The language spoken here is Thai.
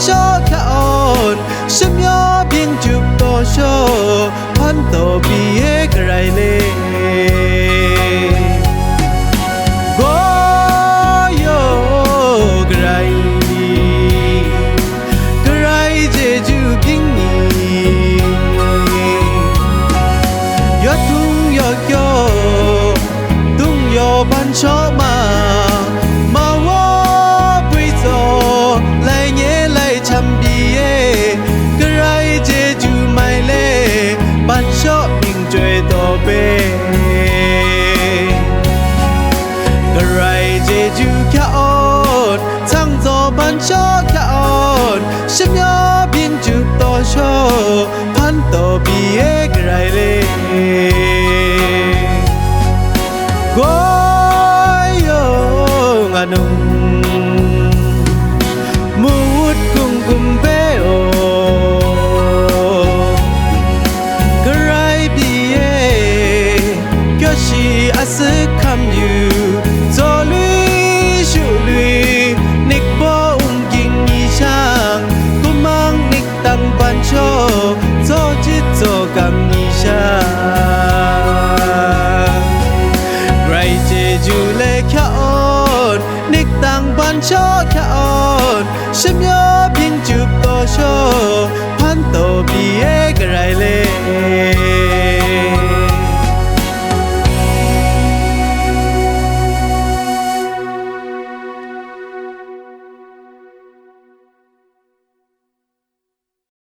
ชอขะอ่อนฉันยอเพียงจุบตัวโชพันตัวปีเอกไรเล่บันชอบมาว่าปุยโซไลเงี้ยไลชำบีเอกระไรเจจูไม่เล่บันชอบยิ่งจวยตัวเป้กระไรเจจูแค่อ่อนทั้งโซบันชอบแค่อ่อนฉันยอเพียงจูบตัวโชพันตัวบีเอกระไรเล่nung mut kum beo karai biye kyoshi asu kam yu zo lui shu lui nik bo king yi chang kumang nik tang ban cho zo chit zo kam yi chang rai je ju le kyaนิกตังบันชอแค่อ่อนฉันยอเพียงจูบตัวโชพันตัวปีเอกไรเล่